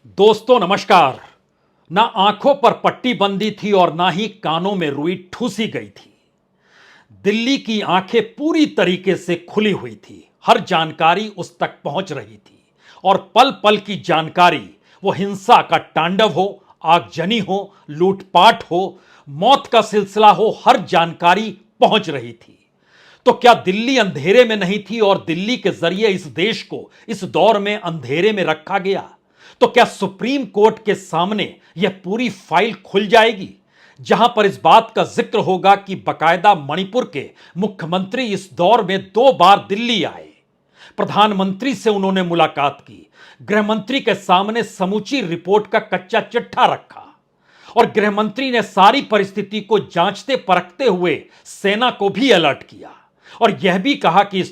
दोस्तों नमस्कार। ना आंखों पर पट्टी बंदी थी और ना ही कानों में रुई ठूसी गई थी। दिल्ली की आंखें पूरी तरीके से खुली हुई थी। हर जानकारी उस तक पहुंच रही थी और पल पल की जानकारी, वो हिंसा का तांडव हो, आगजनी हो, लूटपाट हो, मौत का सिलसिला हो, हर जानकारी पहुंच रही थी। तो क्या दिल्ली अंधेरे में नहीं थी और दिल्ली के जरिए इस देश को इस दौर में अंधेरे में रखा गया? तो क्या सुप्रीम कोर्ट के सामने यह पूरी फाइल खुल जाएगी, जहां पर इस बात का जिक्र होगा कि बकायदा मणिपुर के मुख्यमंत्री इस दौर में 2 बार दिल्ली आए, प्रधानमंत्री से उन्होंने मुलाकात की, गृहमंत्री के सामने समूची रिपोर्ट का कच्चा चिट्ठा रखा और गृहमंत्री ने सारी परिस्थिति को जांचते परखते हुए सेना को भी अलर्ट किया और यह भी कहा कि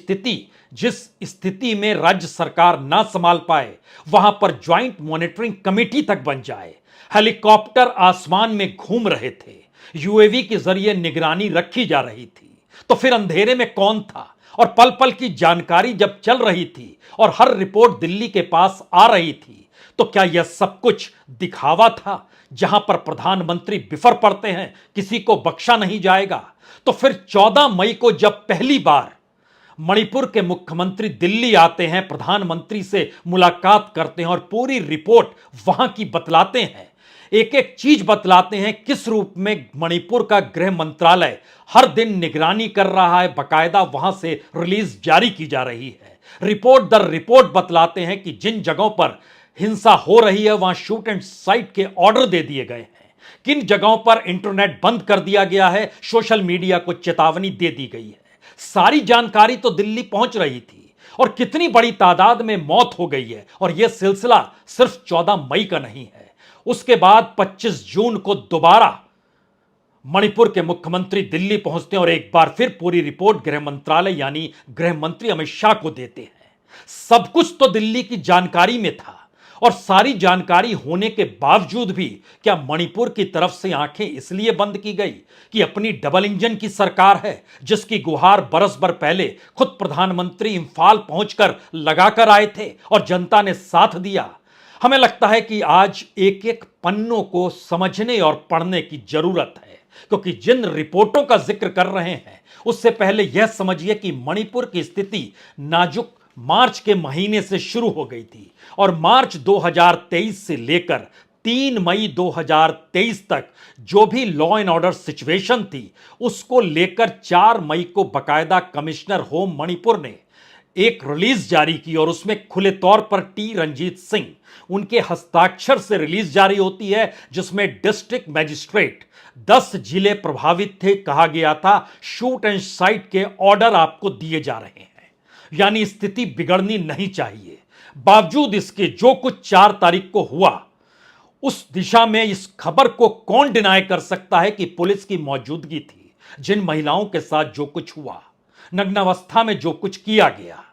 जिस स्थिति में राज्य सरकार ना संभाल पाए, वहां पर ज्वाइंट मॉनिटरिंग कमेटी तक बन जाए। हेलीकॉप्टर आसमान में घूम रहे थे, यूएवी के जरिए निगरानी रखी जा रही थी। तो फिर अंधेरे में कौन था? और पल पल की जानकारी जब चल रही थी और हर रिपोर्ट दिल्ली के पास आ रही थी, तो क्या यह सब कुछ दिखावा था, जहां पर प्रधानमंत्री बिफर पड़ते हैं, किसी को बख्शा नहीं जाएगा? तो फिर 14 मई को जब पहली बार मणिपुर के मुख्यमंत्री दिल्ली आते हैं, प्रधानमंत्री से मुलाकात करते हैं और पूरी रिपोर्ट वहां की बतलाते हैं, एक एक चीज बतलाते हैं, किस रूप में मणिपुर का गृह मंत्रालय हर दिन निगरानी कर रहा है, बकायदा वहां से रिलीज जारी की जा रही है। रिपोर्ट दर रिपोर्ट बतलाते हैं कि जिन जगहों पर हिंसा हो रही है वहां शूट एंड साइट के ऑर्डर दे दिए गए हैं, किन जगहों पर इंटरनेट बंद कर दिया गया है, सोशल मीडिया को चेतावनी दे दी गई है। सारी जानकारी तो दिल्ली पहुंच रही थी और कितनी बड़ी तादाद में मौत हो गई है। और यह सिलसिला सिर्फ 14 मई का नहीं है। उसके बाद 25 जून को दोबारा मणिपुर के मुख्यमंत्री दिल्ली पहुंचते हैं और एक बार फिर पूरी रिपोर्ट गृह मंत्रालय यानी गृह मंत्री अमित शाह को देते हैं। सब कुछ तो दिल्ली की जानकारी में था और सारी जानकारी होने के बावजूद भी क्या मणिपुर की तरफ से आंखें इसलिए बंद की गई कि अपनी डबल इंजन की सरकार है, जिसकी गुहार बरस भर पहले खुद प्रधानमंत्री इंफाल पहुंचकर लगाकर आए थे और जनता ने साथ दिया? हमें लगता है कि आज एक एक पन्नों को समझने और पढ़ने की जरूरत है, क्योंकि जिन रिपोर्टों का जिक्र कर रहे हैं उससे पहले यह समझिए कि मणिपुर की स्थिति नाजुक मार्च के महीने से शुरू हो गई थी और मार्च 2023 से लेकर 3 मई 2023 तक जो भी लॉ एंड ऑर्डर सिचुएशन थी, उसको लेकर 4 मई को बकायदा कमिश्नर होम मणिपुर ने एक रिलीज जारी की और उसमें खुले तौर पर टी रंजीत सिंह उनके हस्ताक्षर से रिलीज जारी होती है, जिसमें डिस्ट्रिक्ट मैजिस्ट्रेट 10 जिले प्रभावित थे, कहा गया था शूट एंड साइट के ऑर्डर आपको दिए जा रहे हैं, यानी स्थिति बिगड़नी नहीं चाहिए। बावजूद इसके जो कुछ 4 तारीख को हुआ, उस दिशा में इस खबर को कौन डिनाय कर सकता है कि पुलिस की मौजूदगी थी, जिन महिलाओं के साथ जो कुछ हुआ, नग्नावस्था में जो कुछ किया गया।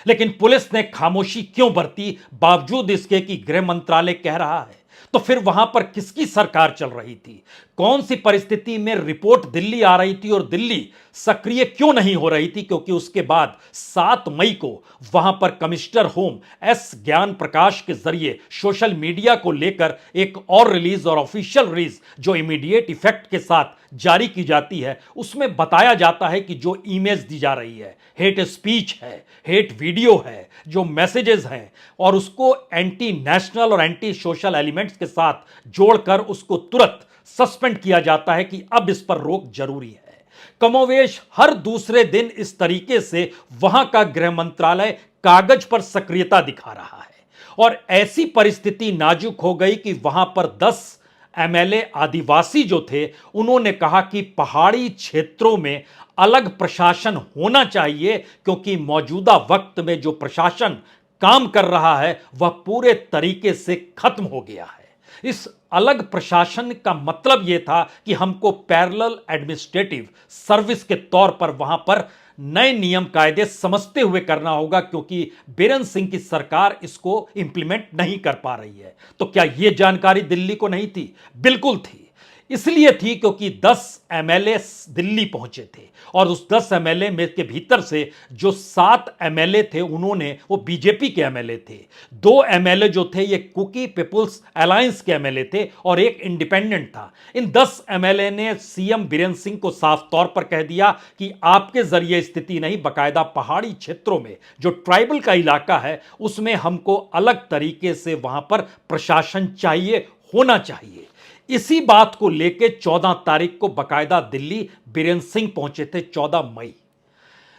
लेकिन पुलिस ने खामोशी क्यों बरती, बावजूद इसके कि गृह मंत्रालय कह रहा है? तो फिर वहां पर किसकी सरकार चल रही थी? कौन सी परिस्थिति में रिपोर्ट दिल्ली आ रही थी और दिल्ली सक्रिय क्यों नहीं हो रही थी? क्योंकि उसके बाद 7 मई को वहां पर कमिश्नर होम एस ज्ञान प्रकाश के जरिए सोशल मीडिया को लेकर एक और रिलीज और ऑफिशियल रिलीज जो इमीडिएट इफेक्ट के साथ जारी की जाती है, उसमें बताया जाता है कि जो इमेज दी जा रही है हेट स्पीच है, हेट वीडियो है, जो मैसेजेस हैं, और उसको एंटी नेशनल और एंटी सोशल एलिमेंट्स के साथ जोड़कर उसको तुरंत सस्पेंड किया जाता है कि अब इस पर रोक जरूरी है। कमोवेश हर दूसरे दिन इस तरीके से वहां का गृह मंत्रालय कागज पर सक्रियता दिखा रहा है और ऐसी परिस्थिति नाजुक हो गई कि वहां पर 10 एमएलए आदिवासी जो थे, उन्होंने कहा कि पहाड़ी क्षेत्रों में अलग प्रशासन होना चाहिए, क्योंकि मौजूदा वक्त में जो प्रशासन काम कर रहा है वह पूरे तरीके से खत्म हो गया है। इस अलग प्रशासन का मतलब यह था कि हमको पैरेलल एडमिनिस्ट्रेटिव सर्विस के तौर पर वहां पर नए नियम कायदे समझते हुए करना होगा, क्योंकि बीरेन सिंह की सरकार इसको इंप्लीमेंट नहीं कर पा रही है। तो क्या यह जानकारी दिल्ली को नहीं थी? बिल्कुल थी। इसलिए थी क्योंकि 10 एमएलए दिल्ली पहुंचे थे और उस 10 एमएलए में के भीतर से जो 7 एमएलए थे उन्होंने वो बीजेपी के एमएलए थे। 2 एमएलए जो थे ये कुकी पीपुल्स अलायंस के एमएलए थे और एक इंडिपेंडेंट था। इन 10 एमएलए ने सीएम बीरेंद्र सिंह को साफ तौर पर कह दिया कि आपके जरिए स्थिति नहीं, बकायदा पहाड़ी क्षेत्रों में जो ट्राइबल का इलाका है उसमें हमको अलग तरीके से वहां पर प्रशासन चाहिए, होना चाहिए। इसी बात को लेकर 14 तारीख को बकायदा दिल्ली बीरेंद्र सिंह पहुंचे थे। 14 मई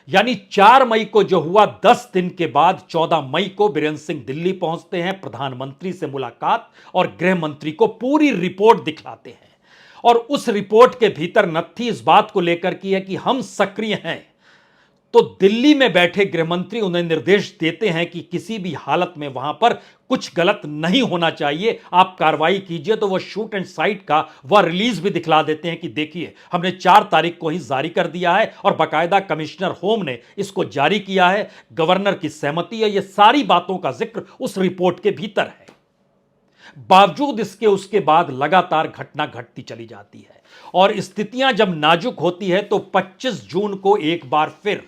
यानी 4 मई को जो हुआ, 10 दिन के बाद 14 मई को बीरेंद्र सिंह दिल्ली पहुंचते हैं, प्रधानमंत्री से मुलाकात और गृह मंत्री को पूरी रिपोर्ट दिखलाते हैं। और उस रिपोर्ट के भीतर नत्थी इस बात को लेकर की है कि हम सक्रिय हैं। तो दिल्ली में बैठे गृहमंत्री उन्हें निर्देश देते हैं कि किसी भी हालत में वहां पर कुछ गलत नहीं होना चाहिए, आप कार्रवाई कीजिए। तो वो शूट एंड साइट का वह रिलीज भी दिखला देते हैं कि देखिए हमने 4 तारीख को ही जारी कर दिया है और बाकायदा कमिश्नर होम ने इसको जारी किया है, गवर्नर की सहमति है। ये सारी बातों का जिक्र उस रिपोर्ट के भीतर है। बावजूद इसके उसके बाद लगातार घटना घटती चली जाती है और स्थितियां जब नाजुक होती है तो 25 जून को एक बार फिर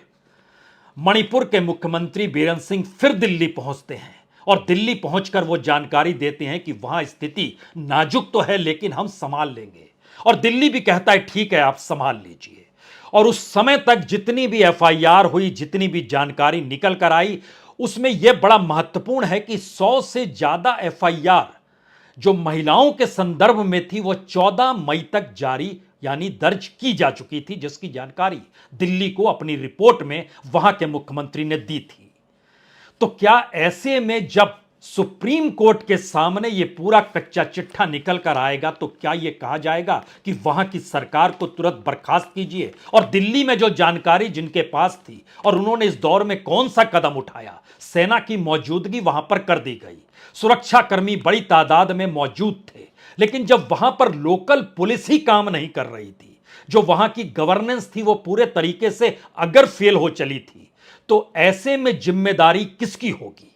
मणिपुर के मुख्यमंत्री बीरेंद्र सिंह फिर दिल्ली पहुंचते हैं और दिल्ली पहुंचकर वो जानकारी देते हैं कि वहां स्थिति नाजुक तो है लेकिन हम संभाल लेंगे। और दिल्ली भी कहता है ठीक है आप संभाल लीजिए। और उस समय तक जितनी भी एफआईआर हुई, जितनी भी जानकारी निकल कर आई, उसमें यह बड़ा महत्वपूर्ण है कि 100 से ज्यादा एफआईआर जो महिलाओं के संदर्भ में थी वो 14 मई तक जारी यानी दर्ज की जा चुकी थी, जिसकी जानकारी दिल्ली को अपनी रिपोर्ट में वहां के मुख्यमंत्री ने दी थी। तो क्या ऐसे में जब सुप्रीम कोर्ट के सामने यह पूरा कच्चा चिट्ठा निकल कर आएगा तो क्या यह कहा जाएगा कि वहां की सरकार को तुरंत बर्खास्त कीजिए? और दिल्ली में जो जानकारी जिनके पास थी और उन्होंने इस दौर में कौन सा कदम उठाया, सेना की मौजूदगी वहां पर कर दी गई, सुरक्षाकर्मी बड़ी तादाद में मौजूद थे, लेकिन जब वहां पर लोकल पुलिस ही काम नहीं कर रही थी, जो वहां की गवर्नेंस थी वो पूरे तरीके से अगर फेल हो चली थी, तो ऐसे में जिम्मेदारी किसकी होगी?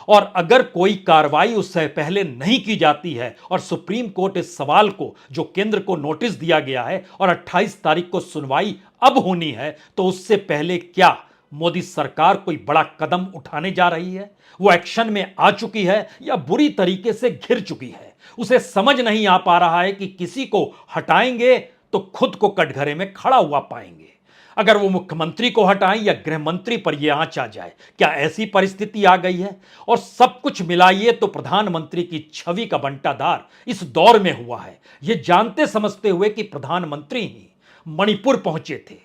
और अगर कोई कार्रवाई उससे पहले नहीं की जाती है और सुप्रीम कोर्ट इस सवाल को जो केंद्र को नोटिस दिया गया है और 28 तारीख को सुनवाई अब होनी है, तो उससे पहले क्या मोदी सरकार कोई बड़ा कदम उठाने जा रही है? वो एक्शन में आ चुकी है या बुरी तरीके से घिर चुकी है? उसे समझ नहीं आ पा रहा है कि किसी को हटाएंगे तो खुद को कटघरे में खड़ा हुआ पाएंगे। अगर वो मुख्यमंत्री को हटाएं या गृह मंत्री पर यह आंच आ जाए, क्या ऐसी परिस्थिति आ गई है? और सब कुछ मिलाइए तो प्रधानमंत्री की छवि का बंटाधार इस दौर में हुआ है। यह जानते समझते हुए कि प्रधानमंत्री ही मणिपुर पहुंचे थे,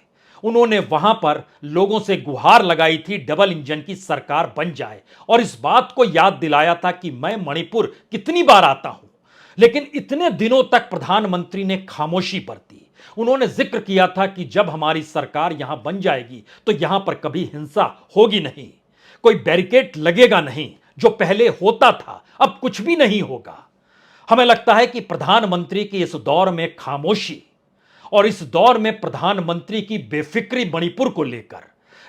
उन्होंने वहां पर लोगों से गुहार लगाई थी डबल इंजन की सरकार बन जाए और इस बात को याद दिलाया था कि मैं मणिपुर कितनी बार आता हूं। लेकिन इतने दिनों तक प्रधानमंत्री ने खामोशी बरती। उन्होंने जिक्र किया था कि जब हमारी सरकार यहां बन जाएगी तो यहां पर कभी हिंसा होगी नहीं, कोई बैरिकेड लगेगा नहीं, जो पहले होता था अब कुछ भी नहीं होगा। हमें लगता है कि प्रधानमंत्री की इस दौर में खामोशी और इस दौर में प्रधानमंत्री की बेफिक्री मणिपुर को लेकर,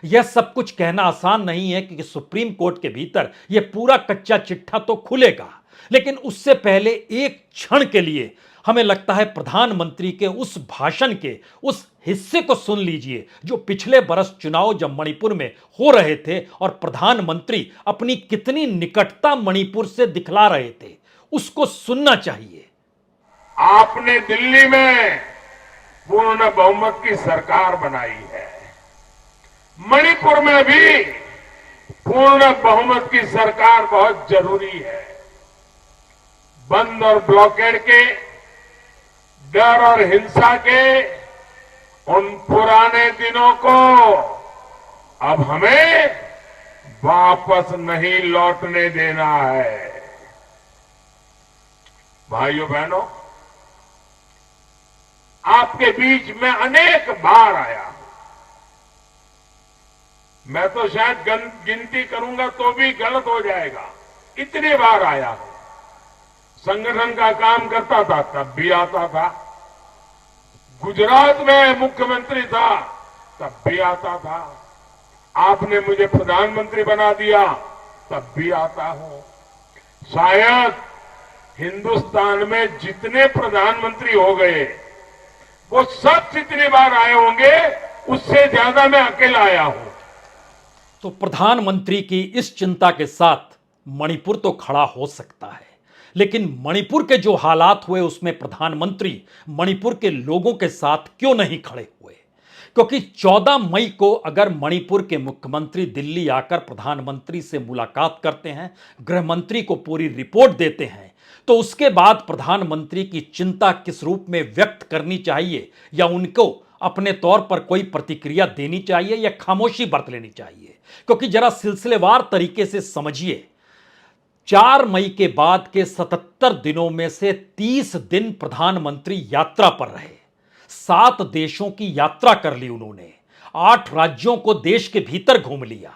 यह सब कुछ कहना आसान नहीं है कि सुप्रीम कोर्ट के भीतर यह पूरा कच्चा चिट्ठा तो खुलेगा, लेकिन उससे पहले एक क्षण के लिए हमें लगता है प्रधानमंत्री के उस भाषण के उस हिस्से को सुन लीजिए जो पिछले बरस चुनाव जब मणिपुर में हो रहे थे और प्रधानमंत्री अपनी कितनी निकटता मणिपुर से दिखला रहे थे, उसको सुनना चाहिए। आपने दिल्ली में पूर्ण बहुमत की सरकार बनाई है, मणिपुर में भी पूर्ण बहुमत की सरकार बहुत जरूरी है। बंद और ब्लॉकेड के डर और हिंसा के उन पुराने दिनों को अब हमें वापस नहीं लौटने देना है। भाइयों बहनों, आपके बीच में अनेक बार आया हूं। मैं तो शायद गिनती करूंगा तो भी गलत हो जाएगा, इतने बार आया हूं। संगठन का काम करता था तब भी आता था, गुजरात में मुख्यमंत्री था तब भी आता था, आपने मुझे प्रधानमंत्री बना दिया तब भी आता हूं। शायद हिंदुस्तान में जितने प्रधानमंत्री हो गए वो सब जितनी बार आए होंगे उससे ज्यादा मैं अकेला आया हूं। तो प्रधानमंत्री की इस चिंता के साथ मणिपुर तो खड़ा हो सकता है, लेकिन मणिपुर के जो हालात हुए उसमें प्रधानमंत्री मणिपुर के लोगों के साथ क्यों नहीं खड़े हुए? क्योंकि 14 मई को अगर मणिपुर के मुख्यमंत्री दिल्ली आकर प्रधानमंत्री से मुलाकात करते हैं, गृह मंत्री को पूरी रिपोर्ट देते हैं, तो उसके बाद प्रधानमंत्री की चिंता किस रूप में व्यक्त करनी चाहिए, या उनको अपने तौर पर कोई प्रतिक्रिया देनी चाहिए या खामोशी बरत लेनी चाहिए? क्योंकि जरा सिलसिलेवार तरीके से समझिए, 4 मई के बाद के 77 दिनों में से 30 दिन प्रधानमंत्री यात्रा पर रहे, 7 देशों की यात्रा कर ली उन्होंने, 8 राज्यों को देश के भीतर घूम लिया,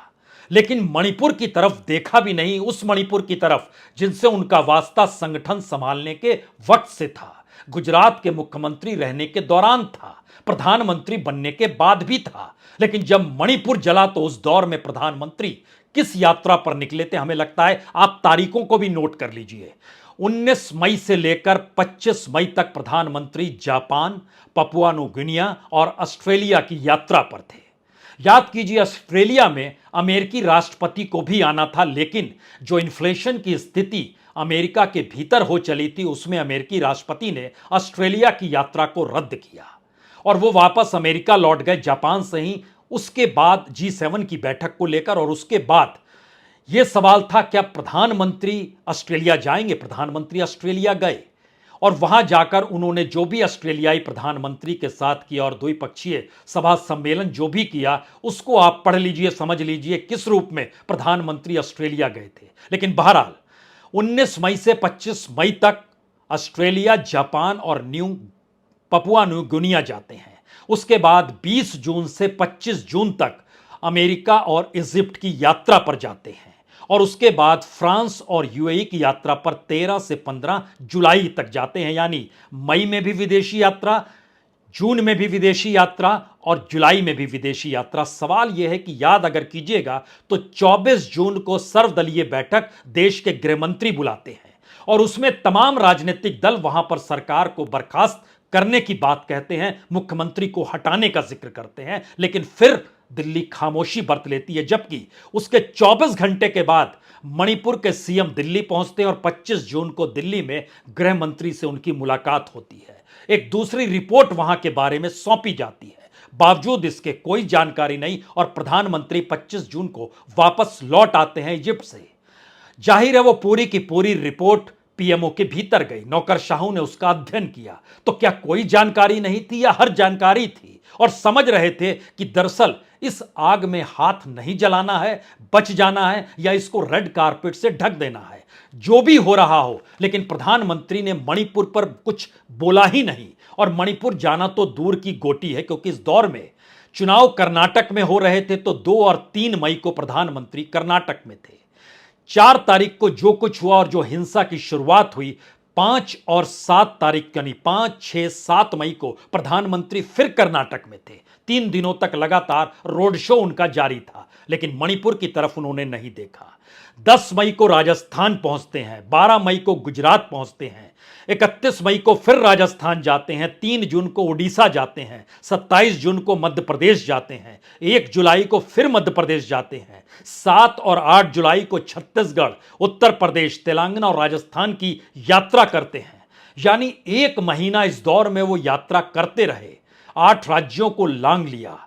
लेकिन मणिपुर की तरफ देखा भी नहीं, उस मणिपुर की तरफ जिनसे उनका वास्ता संगठन संभालने के वक्त से था, गुजरात के मुख्यमंत्री रहने के दौरान था, प्रधानमंत्री बनने के बाद भी था। लेकिन जब मणिपुर जला तो उस दौर में प्रधानमंत्री किस यात्रा पर निकले थे? हमें लगता है आप तारीखों को भी नोट कर लीजिए। 19 मई से लेकर 25 मई तक प्रधानमंत्री जापान, पपुआ न्यू गिनिया और ऑस्ट्रेलिया की यात्रा पर थे। याद कीजिए, ऑस्ट्रेलिया में अमेरिकी राष्ट्रपति को भी आना था, लेकिन जो इन्फ्लेशन की स्थिति अमेरिका के भीतर हो चली थी उसमें अमेरिकी राष्ट्रपति ने ऑस्ट्रेलिया की यात्रा को रद्द किया और वो वापस अमेरिका लौट गए, जापान से ही उसके बाद G7 की बैठक को लेकर। और उसके बाद यह सवाल था क्या प्रधानमंत्री ऑस्ट्रेलिया जाएंगे? प्रधानमंत्री ऑस्ट्रेलिया गए और वहां जाकर उन्होंने जो भी ऑस्ट्रेलियाई प्रधानमंत्री के साथ किया और द्विपक्षीय सभा सम्मेलन जो भी किया उसको आप पढ़ लीजिए, समझ लीजिए किस रूप में प्रधानमंत्री ऑस्ट्रेलिया गए थे। लेकिन बहरहाल 19 मई से 25 मई तक ऑस्ट्रेलिया, जापान और पपुआ न्यू गिनिया जाते हैं। उसके बाद 20 जून से 25 जून तक अमेरिका और इजिप्ट की यात्रा पर जाते हैं और उसके बाद फ्रांस और यूएई की यात्रा पर 13 से 15 जुलाई तक जाते हैं। यानी मई में भी विदेशी यात्रा, जून में भी विदेशी यात्रा और जुलाई में भी विदेशी यात्रा। सवाल यह है कि याद अगर कीजिएगा तो 24 जून को सर्वदलीय बैठक देश के गृह मंत्री बुलाते हैं और उसमें तमाम राजनीतिक दल वहां पर सरकार को बर्खास्त करने की बात कहते हैं, मुख्यमंत्री को हटाने का जिक्र करते हैं, लेकिन फिर दिल्ली खामोशी बरत लेती है। जबकि उसके 24 घंटे के बाद मणिपुर के सीएम दिल्ली पहुंचते हैं और 25 जून को दिल्ली में गृह मंत्री से उनकी मुलाकात होती है। एक दूसरी रिपोर्ट वहां के बारे में सौंपी जाती है, बावजूद इसके कोई जानकारी नहीं और प्रधानमंत्री 25 जून को वापस लौट आते हैं इजिप्ट से। जाहिर है वो पूरी की पूरी रिपोर्ट पीएमओ के भीतर गई, नौकरशाहों ने उसका अध्ययन किया। तो क्या कोई जानकारी नहीं थी या हर जानकारी थी और समझ रहे थे कि दरअसल इस आग में हाथ नहीं जलाना है, बच जाना है या इसको रेड कारपेट से ढक देना है? जो भी हो रहा हो, लेकिन प्रधानमंत्री ने मणिपुर पर कुछ बोला ही नहीं और मणिपुर जाना तो दूर की गोटी है, क्योंकि इस दौर में चुनाव कर्नाटक में हो रहे थे। तो 2 और 3 मई को प्रधानमंत्री कर्नाटक में थे। 4 तारीख को जो कुछ हुआ और जो हिंसा की शुरुआत हुई, 5 और 7 तारीख यानी 5, 6, 7 मई को प्रधानमंत्री फिर कर्नाटक में थे। 3 दिनों तक लगातार रोड शो उनका जारी था, लेकिन मणिपुर की तरफ उन्होंने नहीं देखा। 10 मई को राजस्थान पहुंचते हैं, 12 मई को गुजरात पहुंचते हैं, 31 मई को फिर राजस्थान जाते हैं, 3 जून को उड़ीसा जाते हैं, 27 जून को मध्य प्रदेश जाते हैं, 1 जुलाई को फिर मध्य प्रदेश जाते हैं, 7 और 8 जुलाई को छत्तीसगढ़, उत्तर प्रदेश, तेलंगाना और राजस्थान की यात्रा करते हैं। यानी 1 महीना इस दौर में वो यात्रा करते रहे, 8 राज्यों को लांघ लिया,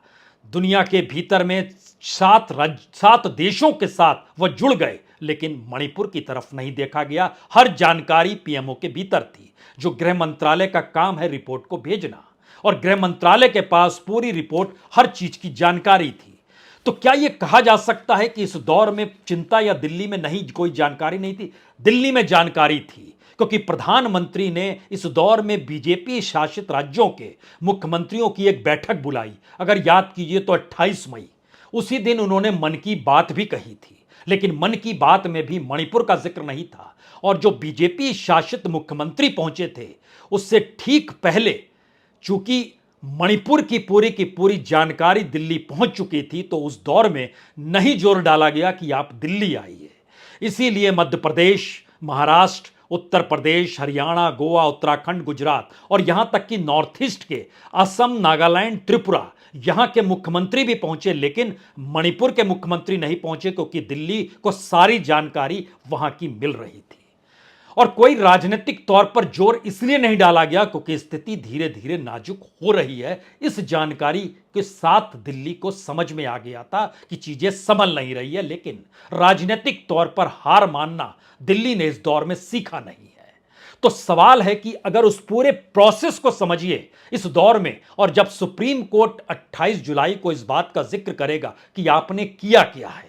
दुनिया के भीतर में 7 देशों के साथ वह जुड़ गए, लेकिन मणिपुर की तरफ नहीं देखा गया। हर जानकारी पीएमओ के भीतर थी, जो गृह मंत्रालय का काम है रिपोर्ट को भेजना, और गृह मंत्रालय के पास पूरी रिपोर्ट, हर चीज की जानकारी थी। तो क्या यह कहा जा सकता है कि इस दौर में चिंता या दिल्ली में नहीं कोई जानकारी नहीं थी? दिल्ली में जानकारी थी, क्योंकि प्रधानमंत्री ने इस दौर में बीजेपी शासित राज्यों के मुख्यमंत्रियों की एक बैठक बुलाई। अगर याद कीजिए तो 28 मई, उसी दिन उन्होंने मन की बात भी कही थी, लेकिन मन की बात में भी मणिपुर का जिक्र नहीं था। और जो बीजेपी शासित मुख्यमंत्री पहुंचे थे उससे ठीक पहले, चूंकि मणिपुर की पूरी जानकारी दिल्ली पहुंच चुकी थी, तो उस दौर में नहीं जोर डाला गया कि आप दिल्ली आइए। इसीलिए मध्य प्रदेश, महाराष्ट्र उत्तर प्रदेश, हरियाणा, गोवा, उत्तराखंड, गुजरात और यहां तक कि नॉर्थ ईस्ट के असम, नागालैंड, त्रिपुरा, यहां के मुख्यमंत्री भी पहुंचे, लेकिन मणिपुर के मुख्यमंत्री नहीं पहुंचे क्योंकि दिल्ली को सारी जानकारी वहां की मिल रही थी। और कोई राजनीतिक तौर पर जोर इसलिए नहीं डाला गया क्योंकि स्थिति धीरे धीरे नाजुक हो रही है। इस जानकारी के साथ दिल्ली को समझ में आ गया था कि चीजें संभल नहीं रही है, लेकिन राजनीतिक तौर पर हार मानना दिल्ली ने इस दौर में सीखा नहीं है। तो सवाल है कि अगर उस पूरे प्रोसेस को समझिए इस दौर में, और जब सुप्रीम कोर्ट 28 जुलाई को इस बात का जिक्र करेगा कि आपने किया क्या है,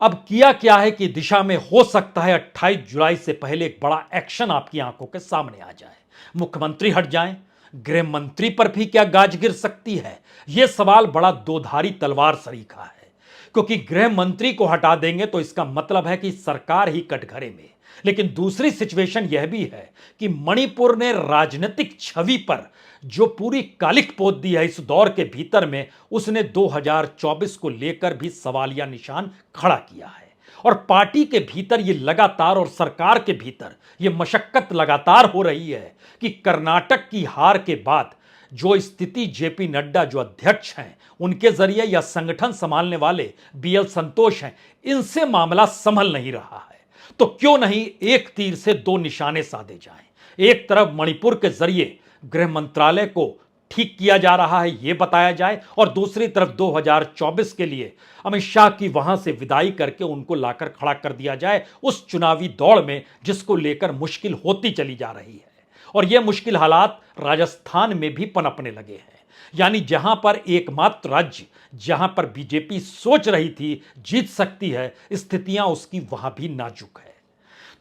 अब किया क्या है कि दिशा में हो सकता है 28 जुलाई से पहले एक बड़ा एक्शन आपकी आंखों के सामने आ जाए। मुख्यमंत्री हट जाएं, गृह मंत्री पर भी क्या गाज गिर सकती है? यह सवाल बड़ा दोधारी तलवार सरीखा है, क्योंकि गृह मंत्री को हटा देंगे तो इसका मतलब है कि सरकार ही कटघरे में। लेकिन दूसरी सिचुएशन यह भी है कि मणिपुर ने राजनीतिक छवि पर जो पूरी कालिख पोत दी है इस दौर के भीतर में, उसने 2024 को लेकर भी सवालिया निशान खड़ा किया है। और पार्टी के भीतर ये लगातार, और सरकार के भीतर ये मशक्कत लगातार हो रही है कि कर्नाटक की हार के बाद जो स्थिति जेपी नड्डा जो अध्यक्ष हैं उनके जरिए या संगठन संभालने वाले बीएल संतोष हैं, इनसे मामला संभल नहीं रहा है। तो क्यों नहीं एक तीर से दो निशाने साधे जाएं। एक तरफ मणिपुर के जरिए गृह मंत्रालय को ठीक किया जा रहा है यह बताया जाए, और दूसरी तरफ 2024 के लिए अमित शाह की वहां से विदाई करके उनको लाकर खड़ा कर दिया जाए उस चुनावी दौड़ में जिसको लेकर मुश्किल होती चली जा रही है। और यह मुश्किल हालात राजस्थान में भी पनपने लगे हैं, यानी जहां पर एकमात्र राज्य जहां पर बीजेपी सोच रही थी जीत सकती है, स्थितियां उसकी वहां भी नाजुक है।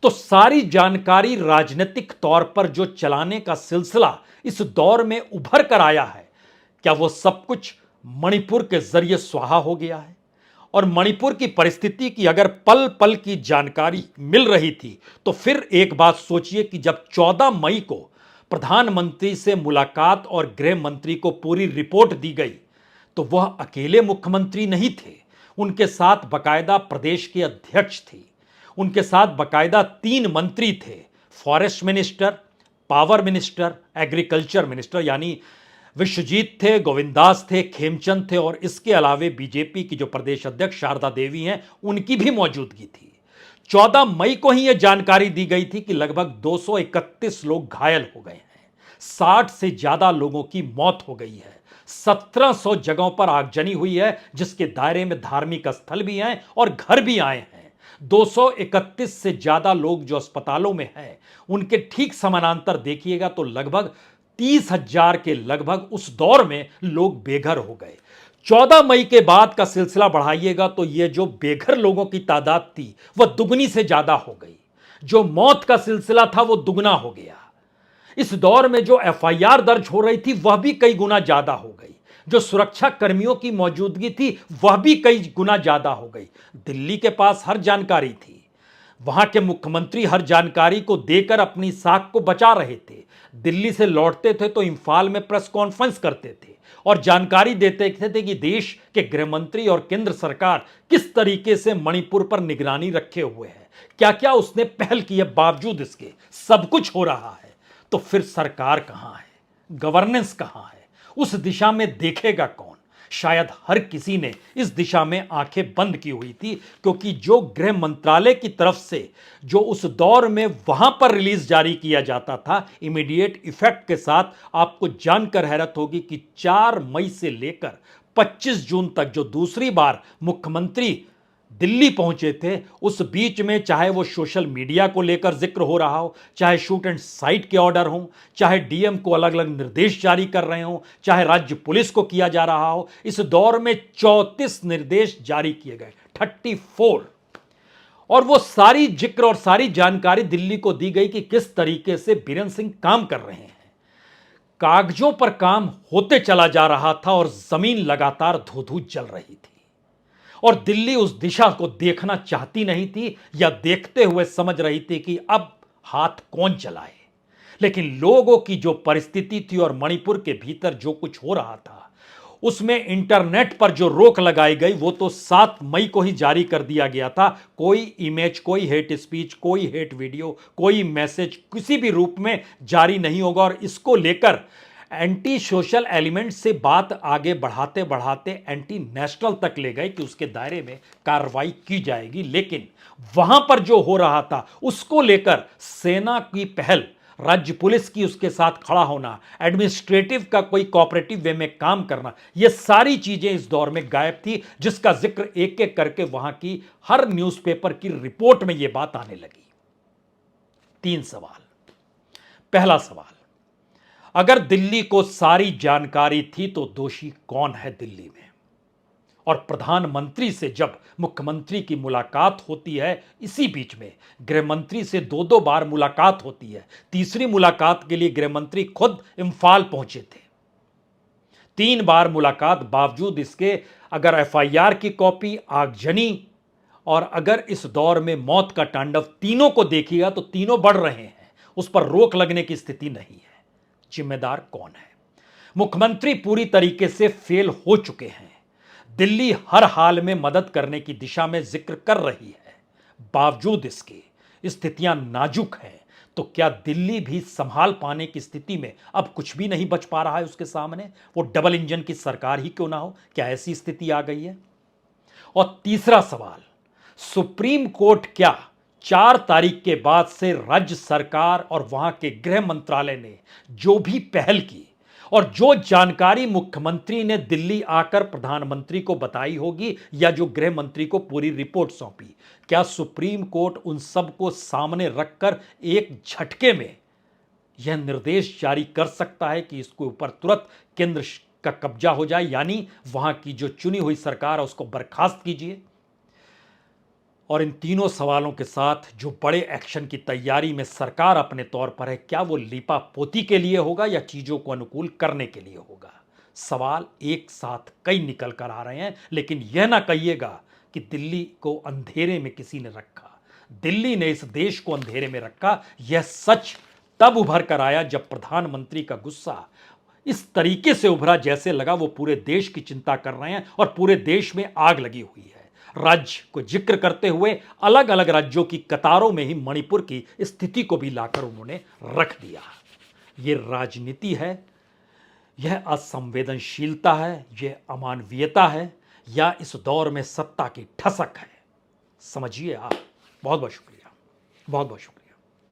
तो सारी जानकारी राजनीतिक तौर पर जो चलाने का सिलसिला इस दौर में उभर कर आया है, क्या वो सब कुछ मणिपुर के जरिए स्वाहा हो गया है? और मणिपुर की परिस्थिति की अगर पल पल की जानकारी मिल रही थी तो फिर एक बात सोचिए कि जब 14 मई को प्रधानमंत्री से मुलाकात और गृह मंत्री को पूरी रिपोर्ट दी गई तो वह अकेले मुख्यमंत्री नहीं थे, उनके साथ बकायदा प्रदेश के अध्यक्ष थे, उनके साथ बकायदा 3 मंत्री थे, forest minister, power minister, agriculture minister, यानी विश्वजीत थे, गोविंदास थे, खेमचंद थे, और इसके अलावे बीजेपी की जो प्रदेश अध्यक्ष शारदा देवी हैं उनकी भी मौजूदगी थी। 14 मई को ही यह जानकारी दी गई थी कि लगभग 231 लोग घायल हो गए हैं, 60 से ज्यादा लोगों की मौत हो गई है, 1700 जगहों पर आगजनी हुई है जिसके दायरे में धार्मिक स्थल भी हैं और घर भी आए हैं। 231 से ज्यादा लोग जो अस्पतालों में हैं उनके ठीक समानांतर देखिएगा तो लगभग 30,000 के लगभग उस दौर में लोग बेघर हो गए। 14 मई के बाद का सिलसिला बढ़ाइएगा तो ये जो बेघर लोगों की तादाद थी वह दुगनी से ज्यादा हो गई, जो मौत का सिलसिला था वो दुगना हो गया। इस दौर में जो एफआईआर दर्ज हो रही थी वह भी कई गुना ज्यादा हो गई, जो सुरक्षा कर्मियों की मौजूदगी थी वह भी कई गुना ज्यादा हो गई। दिल्ली के पास हर जानकारी थी, वहां के मुख्यमंत्री हर जानकारी को देकर अपनी साख को बचा रहे थे। दिल्ली से लौटते थे तो इंफाल में प्रेस कॉन्फ्रेंस करते थे और जानकारी देते थे कि देश के गृह मंत्री और केंद्र सरकार किस तरीके से मणिपुर पर निगरानी रखे हुए है, क्या क्या उसने पहल की है। बावजूद इसके सब कुछ हो रहा है तो फिर सरकार कहां है, गवर्नेंस कहां है, उस दिशा में देखेगा कौन? शायद हर किसी ने इस दिशा में आंखें बंद की हुई थी, क्योंकि जो गृह मंत्रालय की तरफ से जो उस दौर में वहां पर रिलीज जारी किया जाता था इमीडिएट इफेक्ट के साथ, आपको जानकर हैरत होगी कि 4 मई से लेकर 25 जून तक जो दूसरी बार मुख्यमंत्री दिल्ली पहुंचे थे उस बीच में चाहे वो सोशल मीडिया को लेकर जिक्र हो रहा हो, चाहे शूट एंड साइट के ऑर्डर हों, चाहे डीएम को अलग अलग निर्देश जारी कर रहे हों, चाहे राज्य पुलिस को किया जा रहा हो, इस दौर में 34 निर्देश जारी किए गए, 34। और वो सारी जिक्र और सारी जानकारी दिल्ली को दी गई कि किस तरीके से बीरेंद्र सिंह काम कर रहे हैं। कागजों पर काम होते चला जा रहा था और जमीन लगातार धू-धू जल रही थी, और दिल्ली उस दिशा को देखना चाहती नहीं थी या देखते हुए समझ रही थी कि अब हाथ कौन चलाए। लेकिन लोगों की जो परिस्थिति थी और मणिपुर के भीतर जो कुछ हो रहा था उसमें इंटरनेट पर जो रोक लगाई गई वो तो 7 मई को ही जारी कर दिया गया था। कोई इमेज, कोई हेट स्पीच, कोई हेट वीडियो, कोई मैसेज किसी भी रूप में जारी नहीं होगा। और इसको लेकर एंटी सोशल एलिमेंट से बात आगे बढ़ाते बढ़ाते एंटी नेशनल तक ले गए कि उसके दायरे में कार्रवाई की जाएगी। लेकिन वहां पर जो हो रहा था उसको लेकर सेना की पहल, राज्य पुलिस की उसके साथ खड़ा होना, एडमिनिस्ट्रेटिव का कोई कोऑपरेटिव वे में काम करना, ये सारी चीजें इस दौर में गायब थी, जिसका जिक्र एक एक करके वहां की हर न्यूज़पेपर की रिपोर्ट में यह बात आने लगी। 3 सवाल। पहला सवाल, अगर दिल्ली को सारी जानकारी थी तो दोषी कौन है दिल्ली में? और प्रधानमंत्री से जब मुख्यमंत्री की मुलाकात होती है, इसी बीच में गृहमंत्री से 2-2 बार मुलाकात होती है। तीसरी मुलाकात के लिए गृहमंत्री खुद इम्फाल पहुंचे थे। 3 बार मुलाकात बावजूद इसके अगर एफआईआर की कॉपी, आगजनी और अगर इस दौर में मौत का तांडव तीनों को देखिएगा तो तीनों बढ़ रहे हैं, उस पर रोक लगने की स्थिति नहीं है। जिम्मेदार कौन है? मुख्यमंत्री पूरी तरीके से फेल हो चुके हैं। दिल्ली हर हाल में मदद करने की दिशा में जिक्र कर रही है, बावजूद इसके स्थितियां नाजुक हैं। तो क्या दिल्ली भी संभाल पाने की स्थिति में अब कुछ भी नहीं बच पा रहा है उसके सामने? वो डबल इंजन की सरकार ही क्यों ना हो, क्या ऐसी स्थिति आ गई है? और तीसरा सवाल, सुप्रीम कोर्ट क्या 4 तारीख के बाद से राज्य सरकार और वहां के गृह मंत्रालय ने जो भी पहल की और जो जानकारी मुख्यमंत्री ने दिल्ली आकर प्रधानमंत्री को बताई होगी या जो गृह मंत्री को पूरी रिपोर्ट सौंपी, क्या सुप्रीम कोर्ट उन सब को सामने रखकर एक झटके में यह निर्देश जारी कर सकता है कि इसके ऊपर तुरंत केंद्र का कब्जा हो जाए, यानी वहां की जो चुनी हुई सरकार है उसको बर्खास्त कीजिए? और इन तीनों सवालों के साथ जो बड़े एक्शन की तैयारी में सरकार अपने तौर पर है, क्या वो लीपा पोती के लिए होगा या चीजों को अनुकूल करने के लिए होगा? सवाल एक साथ कई निकल कर आ रहे हैं। लेकिन यह ना कहिएगा कि दिल्ली को अंधेरे में किसी ने रखा। दिल्ली ने इस देश को अंधेरे में रखा। यह सच तब उभर कर आया जब प्रधानमंत्री का गुस्सा इस तरीके से उभरा जैसे लगा वो पूरे देश की चिंता कर रहे हैं और पूरे देश में आग लगी हुई है। राज्य को जिक्र करते हुए अलग अलग राज्यों की कतारों में ही मणिपुर की स्थिति को भी लाकर उन्होंने रख दिया। यह राजनीति है, यह असंवेदनशीलता है, यह अमानवीयता है, या इस दौर में सत्ता की ठसक है? समझिए आप। बहुत बहुत शुक्रिया, बहुत बहुत शुक्रिया।